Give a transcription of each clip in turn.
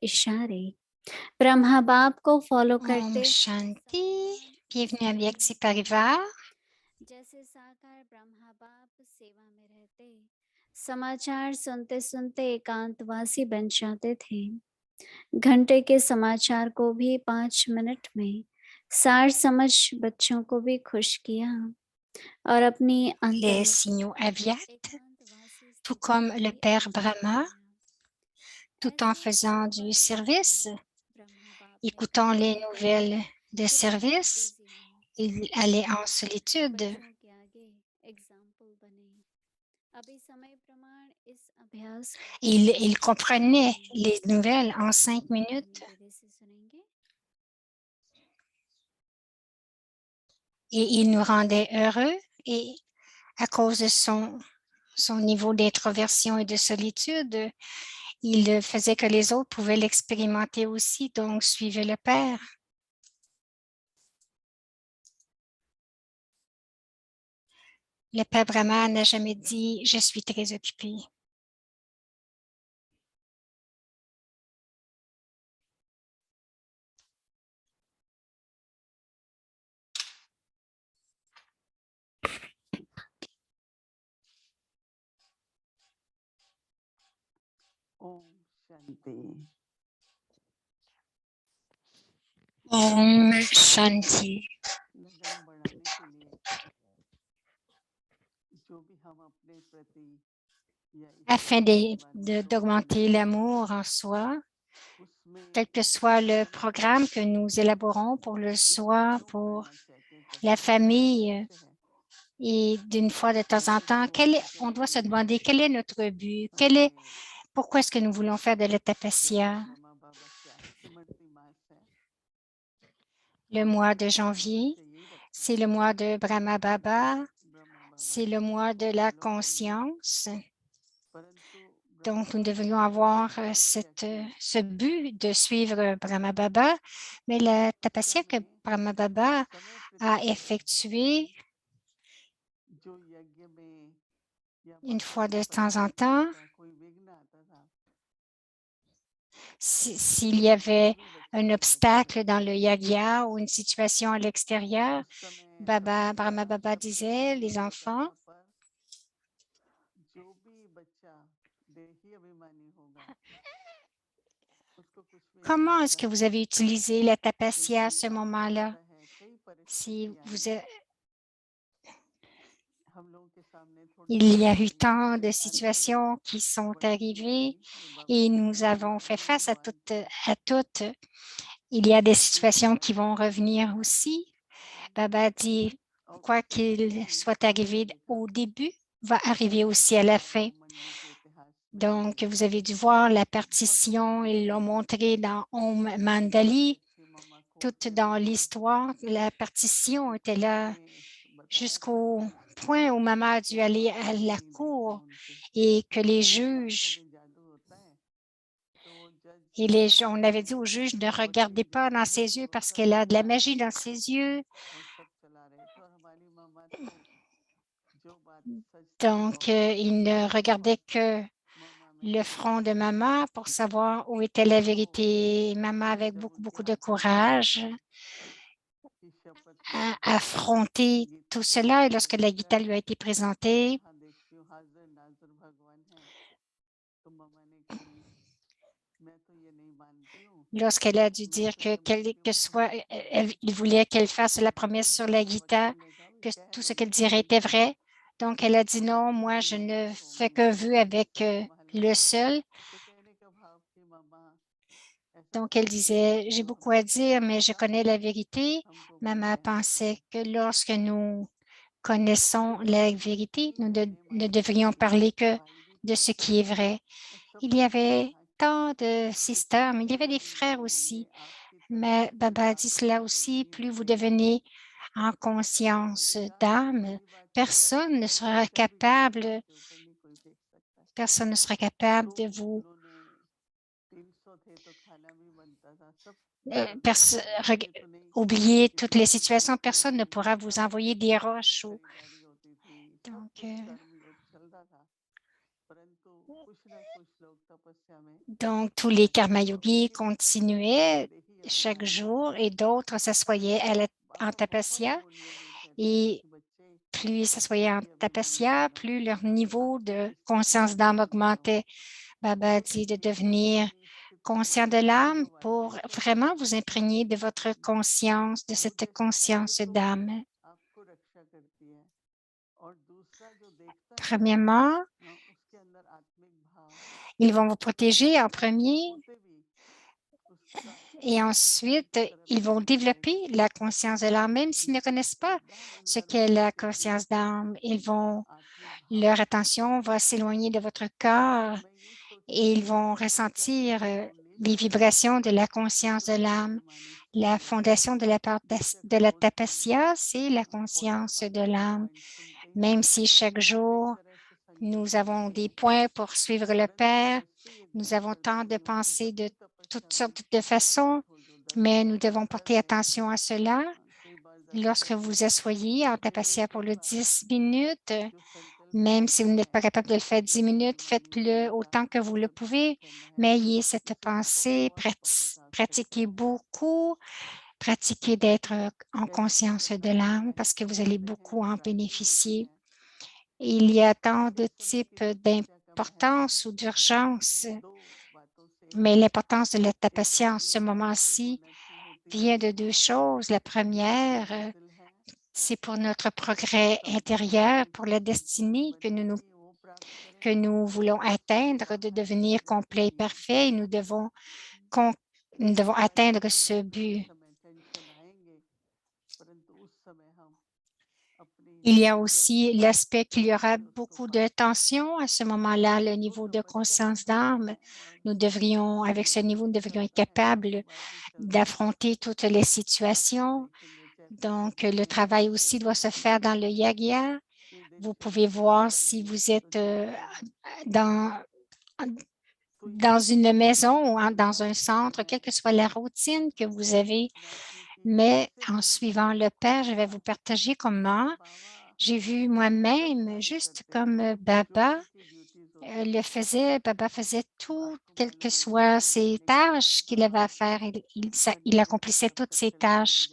इशारे ब्रह्मा बाप को फॉलो Om करते Shanti. साकार Bienvenue à ब्रह्मा Vyakti बाबा Parivar. जैसे साकार ब्रह्मा बाप सेवा में रहते समाचार सुनते सुनते एकांतवासी बन जाते थे। घंटे के समाचार को भी 5 मिनट में सार समझ बच्चों को भी खुश किया और अपनी Les अंतर्मुखी signaux aviat, एकांतवासी tout स्थिति comme को le भी Père अनुभव Brahma, कराया। tout en ऐसा faisant du दोबारा दोबारा service, ब्रह्मा बाप ने écoutant les बताया nouvelles de कि मैं बहुत service, बिजी हूँ, il allait en इसलिए solitude बच्चों के आगे एग्जाम्पल बने। अभी समय प्रमाण इस अभ्यास का il comprenait सुनिए। les nouvelles en जरा 5 minutes धीरे से सुनेंगे। et il nous rendait heureux et à cause de son niveau d'introversion et de solitude, il faisait que les autres pouvaient l'expérimenter aussi, donc suivez le Père. Le Père Brahma n'a jamais dit « je suis très occupé ». ओम Shanti. Om Shanti. लगन बढ़ाने के लिए जो भी हम अपने प्रति या Afin ईश्वर के सेवा निमित्त d'augmenter करते l'amour en हैं, soi, उसमें quel que soit le programme que nous élaborons pour le इसे soi, क्यों pour करना चाहिए, la करना famille, अवश्य है। et d'une fois de temps en लेकिन temps, वो on doit se करने के demander quel लिए est notre but, हमें pourquoi est-ce que nous voulons faire de la प्यारे tapasya. ब्रह्मा बाबा क्या स्मृति मास है, Le हमने mois de उसका नाम janvier, ऐसे ही रखा c'est है le mois de Brahma Baba, Brahma बाबा c'est le mois de la हम लोग करेंगे। conscience. परंतु Donc, ब्रह्मा nous बाबा devrions ने ये avoir तपस्या की ce but de suivre Brahma Baba, mais la कि tapasya que हमें Brahma Baba समय a प्रतिदिन effectuée जो यज्ञ में या une fois भगवान de temps en परमात्मा temps, का कोई विघ्न आता था, s'il y जो avait भी बच्चा un उसमें काम obstacle dans le करते थे yagya ou une situation à l'extérieur, उस समय Brahma तपस्या Baba सबके disait, सामने les हो enfants, जाता, पर जो भी बच्चा देही अभिमानी होगा उसको कुछ भी नहीं comment est-ce होगा, que vous avez utilisé la tapasya à क्योंकि ce आपको moment-là? पता है कई Si परिस्थितियां vous, हम लोगों के सामने थोड़ी il y थोड़ी a eu आएंगी, tant de फिर अंत में situations qui sont बड़ी arrivées होगी। ये बाबा et ने nous avons बाबा fait ने face भगवान को à toutes. Il y a des situations सिखाया qui vont है, revenir बताया है, aussi. Baba dit, और quoi उसको qu'il हमने soit हमने arrivé देखा au début, va कि arriver aussi à la हमारे fin. ओम मंडली के इतिहास में Donc, vous avez dû voir la बहुत partition, ils l'ont अच्छी montré dans Om बहुत Mandali, अच्छी मम्मा tout कोडके dans जी ने l'histoire. La partition était là उन्होंने बताया था jusqu'au point où maman a कि dû हम aller à आंखों से la नहीं देखते cour उनके, et que les जब आंखों juges में जादू होता है तो वो जज et on avait dit aux juges ne regardez वकील जो pas dans जजेस ses है yeux वो parce सब qu'elle a de la चला magie रहे dans थे ses yeux. और सब चला रहे थे, और हमारी मम्मा तो जो बात सच थी Donc, और ils ne वो regardaient बात que मम्मा में le थी, front de maman pour savoir où était la तो vérité. Maman avec जब beaucoup, उनके beaucoup de हाथ में गीता courage दी की शपथ a ली, affronté गीता tout का cela et lorsque अध्ययन la किया, Gita lui a été मैं présentée, वहां देखती हूँ हाजिर नाजिर भगवान है, तो मम्मा ने कही मैं तो ये नहीं मानती हूँ, lorsqu'elle a dû मैं dire तो que ये मानती हूँ que soit, भगवान की आज्ञा il से voulait qu'elle fasse la जो promesse sur la ईश्वर Gita, वकील ने कहा que कह tout ce qu'elle वगैरह dirait कुछ était भी नहीं, vrai. Donc, elle a dit non, मैं moi, je यही ne एक fais ओम que ईश्वर vue avec संभाले, le seul. तो कहने का भाव कि मम्मा ऐसा Donc, elle कुछ भी नहीं disait, है j'ai और beaucoup à जो dire, mais je होगा connais la vérité. हमको Maman बताया pensait करो, que lorsque nous connaissons तो la मैं vérité, ठीक है नहीं ne मानती devrions हूँ, parler que आएगी de तो ce अच्छा qui est है, vrai. मैं Il y सबको ये avait कहा कि tant de sisters, mais il y जितने avait des भी frères लोग होंगे aussi. आपकी तरह Mais Baba a dit cela एकांतवास aussi, व्यक्ति plus vous मिलेंगे, devenez en तो मैंने conscience कहा d'âme, पहली बात तो क्या है कि एक बच्चा भी गलत capable, आपके ऊपर नहीं कोई फेंक सकता, personne ne sera capable तो de भी vous उन्होंने 300 थे तो खाना भी बनता था, सब करते थे, ऐसा नहीं तो नहीं oublier कि toutes les किसी की situations, भूख personne ne लगी, pourra vous सब envoyer des करते थे, roches. खरीदारी होती थी, सब Donc, कुछ कर्म योग चलता था, परंतु Donc, tous les karma yogis continuaient chaque jour et d'autres s'assoyaient en tapasya. Et plus ils s'assoyaient en tapasya, plus leur niveau de conscience d'âme augmentait. Baba dit de devenir conscient de l'âme pour vraiment vous imprégner de votre conscience, de cette conscience d'âme. Premièrement, ils vont vous protéger en premier et ensuite, ils vont développer la conscience de l'âme, même s'ils ne connaissent pas ce qu'est la conscience d'âme. Leur attention va s'éloigner de votre corps et ils vont ressentir les vibrations de la conscience de l'âme. La fondation de la tapasya, c'est la conscience de l'âme. Même si chaque jour, nous avons des points pour suivre le Père, nous avons tant de pensées de toutes sortes de façons, mais nous devons porter attention à cela. Lorsque vous asseyez en tapasya pour le 10 minutes, même si vous n'êtes pas capable de le faire 10 minutes, faites-le autant que vous le pouvez, mais ayez cette pensée, pratiquez beaucoup, pratiquez d'être en conscience de l'âme parce que vous allez beaucoup en bénéficier. Il y a tant de types d'importance ou d'urgence, mais l'importance de la tapasya en ce moment-ci vient de deux choses. La première, c'est pour notre progrès intérieur, pour la destinée que nous voulons atteindre, de devenir complet et parfait. Nous devons atteindre ce but. Il y a aussi l'aspect qu'il y aura beaucoup de tension à ce moment-là, le niveau de conscience d'âme. Avec ce niveau, nous devrions être capables d'affronter toutes les situations. Donc, le travail aussi doit se faire dans le yagya. Vous pouvez voir si vous êtes dans une maison ou dans un centre, quelle que soit la routine que vous avez. Mais en suivant le Père, je vais vous partager comment j'ai vu moi-même, juste comme Baba le faisait. Baba faisait tout, quelles que soient ses tâches qu'il avait à faire. Il accomplissait toutes ses tâches.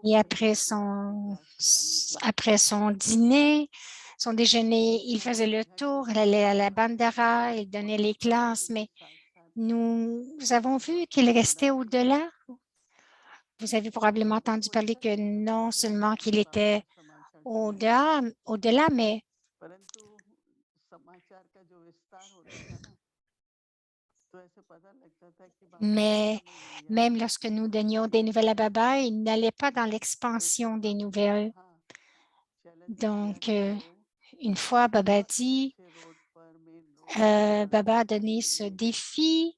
Et après son dîner, son déjeuner, il faisait le tour, il allait à la bandara, il donnait les classes, mais nous avons vu qu'il restait au-delà. Vous avez probablement entendu parler que non seulement qu'il était au-delà, mais même lorsque nous donnions des nouvelles à Baba, il n'allait pas dans l'expansion des nouvelles. Donc, une fois, Baba a donné ce défi.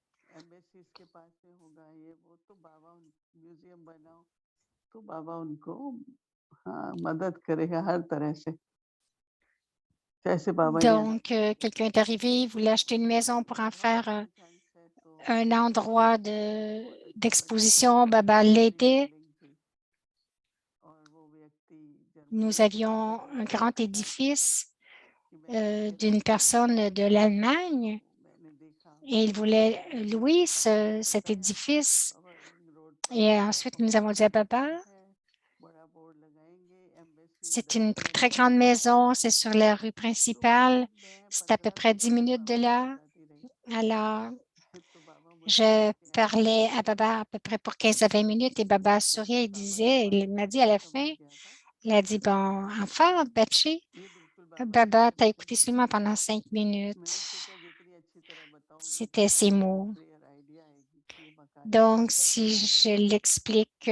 Donc, quelqu'un est arrivé, il voulait acheter une maison pour en faire un endroit d'exposition. Baba l'aidait. Nous avions un grand édifice d'une personne de l'Allemagne et il voulait louer cet édifice. Et ensuite, nous avons dit à Baba, c'est une très grande maison, c'est sur la rue principale, c'est à peu près 10 minutes de là. Alors, je parlais à Baba à peu près pour 15 à 20 minutes et Baba souriait et il m'a dit à la fin, il a dit, bon, enfin, Bachi, Baba t'a écouté seulement pendant 5 minutes. C'était ses mots. Donc, si je l'explique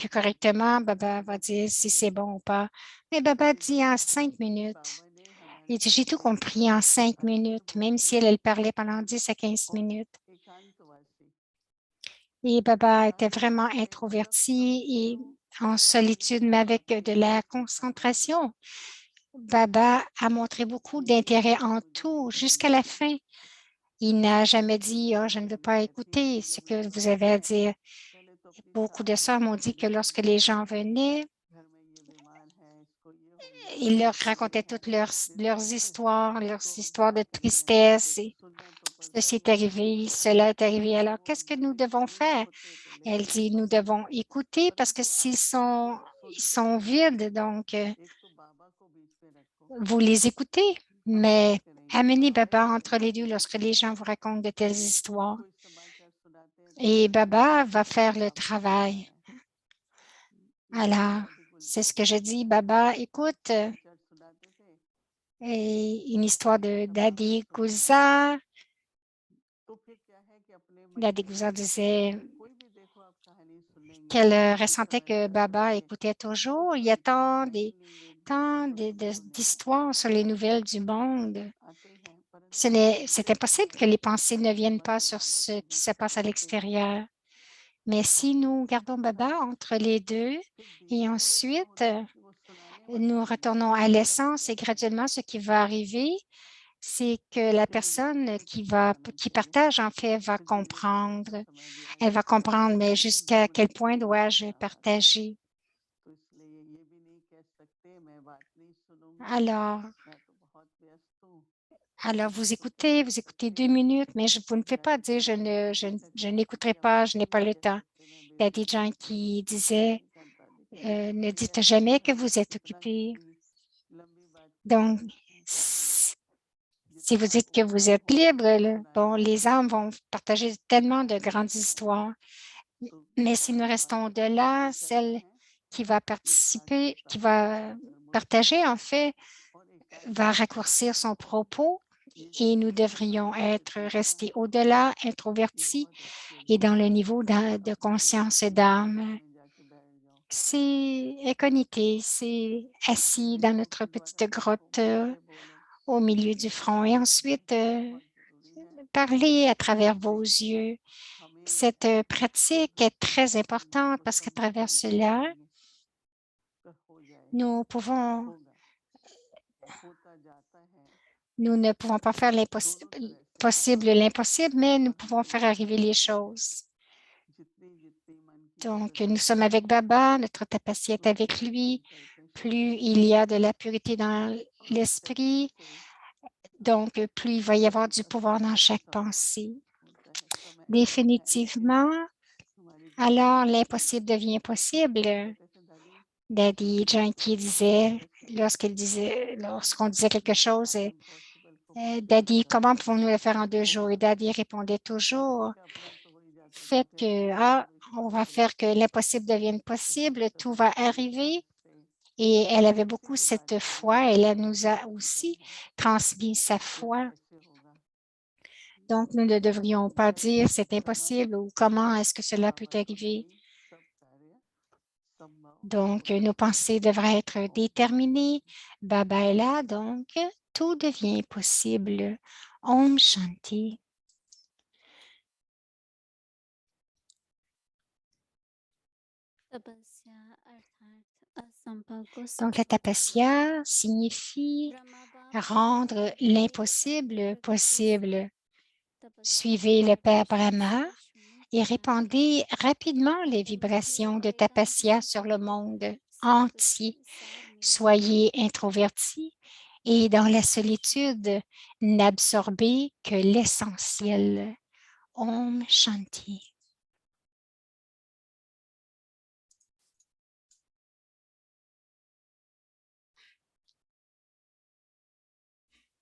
correctement, Baba va dire si c'est bon ou pas. Mais Baba dit en 5 minutes. Il dit, j'ai tout compris en 5 minutes, même si elle parlait pendant 10 à 15 minutes. Et Baba était vraiment introverti et en solitude, mais avec de la concentration. Baba a montré beaucoup d'intérêt en tout jusqu'à la fin. Il n'a jamais dit, « Oh, je ne veux pas écouter ce que vous avez à dire. » Beaucoup de sœurs m'ont dit que lorsque les gens venaient, il leur racontait toutes leurs histoires de tristesse. Et ceci est arrivé, cela est arrivé. Alors, qu'est-ce que nous devons faire? Elle dit, nous devons écouter parce que s'ils sont, ils sont vides, donc vous les écoutez, mais amenez Baba entre les deux lorsque les gens vous racontent de telles histoires. Et Baba va faire le travail. Alors, c'est ce que je dis, Baba, écoute, et une histoire de Dadi Gouza. Dadi Gouza disait qu'elle ressentait que Baba écoutait toujours. Il y a tant d'histoires sur les nouvelles du monde. C'est impossible que les pensées ne viennent pas sur ce qui se passe à l'extérieur. Mais si nous gardons Baba entre les deux et ensuite nous retournons à l'essence et graduellement ce qui va arriver, c'est que la personne qui partage en fait va comprendre. Elle va comprendre, mais jusqu'à quel point dois-je partager? Alors, vous écoutez 2 minutes, mais vous ne faites pas dire je n'écouterai pas, je n'ai pas le temps. Il y a des gens qui disaient ne dites jamais que vous êtes occupé. Donc, si vous dites que vous êtes libre, bon, les âmes vont partager tellement de grandes histoires. Mais si nous restons de là, celle qui va participer, qui va partager, en fait, va raccourcir son propos et nous devrions restés au-delà, introvertis et dans le niveau de conscience et d'âme. C'est incognité, c'est assis dans notre petite grotte au milieu du front et ensuite parler à travers vos yeux. Cette pratique est très importante parce qu'à travers cela, nous ne pouvons pas faire l'impossible, mais nous pouvons faire arriver les choses. Donc, nous sommes avec Baba, notre tapasya est avec lui. Plus il y a de la pureté dans l'esprit, donc plus il va y avoir du pouvoir dans chaque pensée. Définitivement, alors l'impossible devient possible. Daddy Janky disait, lorsqu'on disait quelque chose, Daddy, comment pouvons-nous le faire en 2 jours? Et Daddy répondait toujours, faites que, on va faire que l'impossible devienne possible, tout va arriver. Et elle avait beaucoup cette foi, elle nous a aussi transmis sa foi. Donc, nous ne devrions pas dire c'est impossible ou comment est-ce que cela peut arriver. Donc, nos pensées devraient être déterminées. Baba est là, donc tout devient possible. Om Shanti. Donc, la tapasya signifie rendre l'impossible possible. Suivez le Père Brahma et répandez rapidement les vibrations de tapasya sur le monde entier. Soyez introvertis et dans la solitude, n'absorbez que l'essentiel. Om Shanti.